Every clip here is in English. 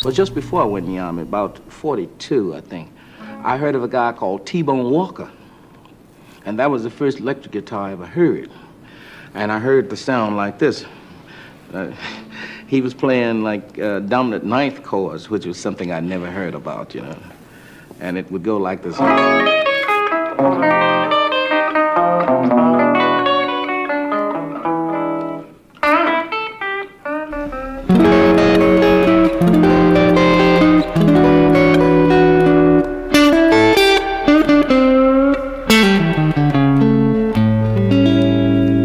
Well, just before I went in the Army, about 42, I think, I heard of a guy called T-Bone Walker. And that was the first electric guitar I ever heard. And I heard the sound like this. He was playing like dominant ninth chords, which was something I never heard about, you know. And it would go like this.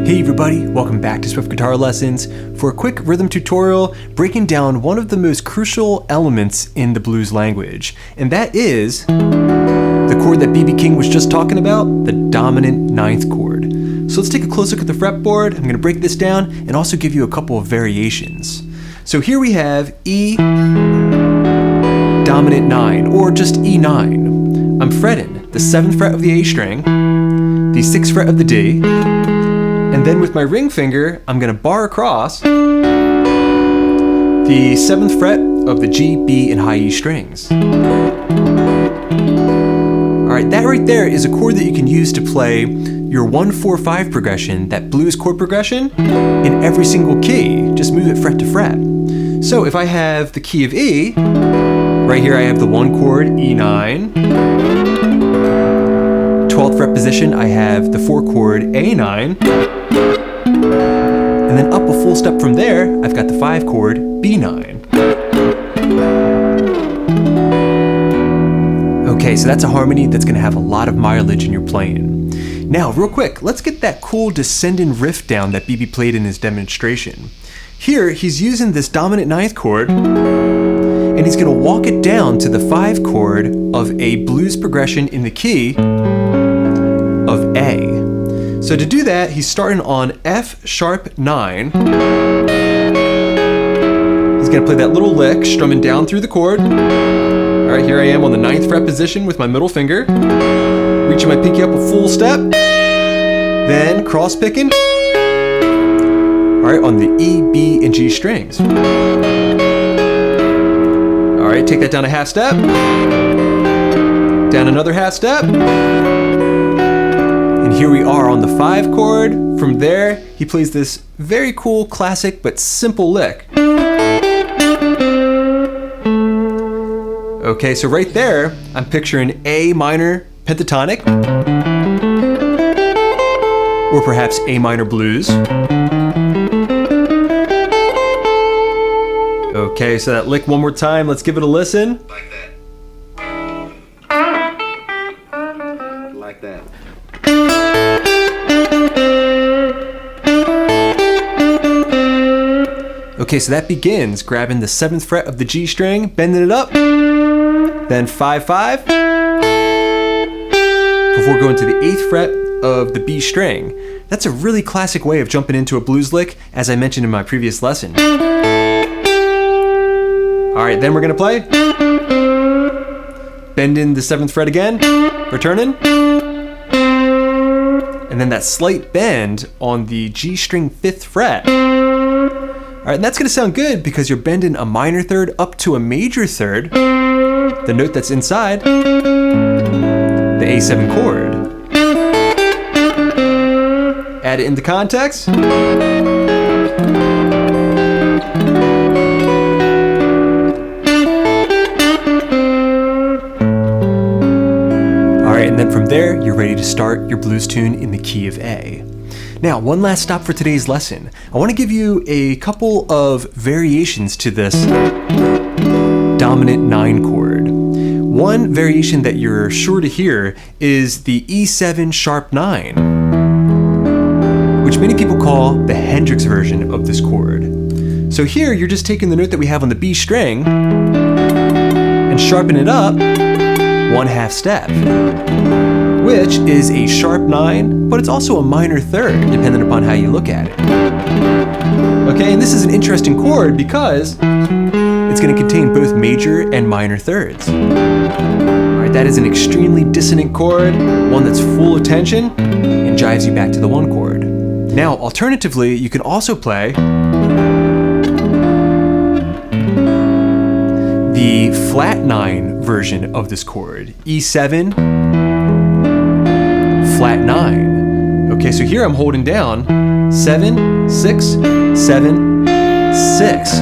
Hey everybody, welcome back to Swift Guitar Lessons for a quick rhythm tutorial breaking down one of the most crucial elements in the blues language, and that is the chord that B.B. King was just talking about, the dominant ninth chord. So let's take a close look at the fretboard. I'm going to break this down and also give you a couple of variations. So here we have E dominant 9, or just E9. I'm fretting the 7th fret of the A string, the 6th fret of the D, and then with my ring finger, I'm going to bar across the 7th fret of the G, B, and high E strings. Alright, that right there is a chord that you can use to play your 1-4-5 progression, that blues chord progression, in every single key. Just move it fret to fret. So if I have the key of E, right here I have the 1 chord, E9. 12th fret position, I have the 4 chord, A9. And then up a full step from there, I've got the 5 chord, B9. Okay, so that's a harmony that's going to have a lot of mileage in your playing. Now, real quick, let's get that cool descending riff down that B.B. played in his demonstration. Here, he's using this dominant ninth chord, and he's going to walk it down to the 5 chord of a blues progression in the key of A. So to do that, he's starting on F sharp 9. He's going to play that little lick, strumming down through the chord. Alright, here I am on the 9th fret position with my middle finger, reaching my pinky up a full step, then cross picking, alright, on the E, B, and G strings. Alright, take that down a half step, down another half step, and here we are on the 5 chord. From there, he plays this very cool, classic, but simple lick. Okay, so right there, I'm picturing A minor pentatonic, or perhaps A minor blues. Okay, so that lick one more time, let's give it a listen. Like that. Like that. Okay, so that begins grabbing the 7th fret of the G string, bending it up, then 5-5, before going to the 8th fret of the B string. That's a really classic way of jumping into a blues lick, as I mentioned in my previous lesson. Alright, then we're going to play. Bending the 7th fret again, returning. And then that slight bend on the G string 5th fret. Alright, and that's going to sound good because you're bending a minor third up to a major third, the note that's inside the A7 chord. Add it into context. Alright, and then from there, you're ready to start your blues tune in the key of A. Now, one last stop for today's lesson. I want to give you a couple of variations to this dominant 9 chord. One variation that you're sure to hear is the E7 sharp 9, which many people call the Hendrix version of this chord. So here, you're just taking the note that we have on the B string and sharpening it up 1/2 step, which is a sharp 9, but it's also a minor third, depending upon how you look at it. Okay, and this is an interesting chord because it's going to contain both major and minor thirds. Alright, that is an extremely dissonant chord, one that's full of tension and jives you back to the 1 chord. Now, alternatively, you can also play the flat 9 version of this chord, E7, flat 9. Okay, so here I'm holding down 7, 6, 7, 6.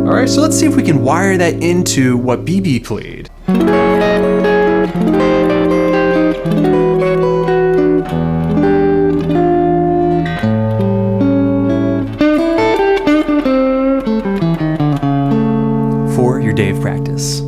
All right, so let's see if we can wire that into what BB played. For your day of practice.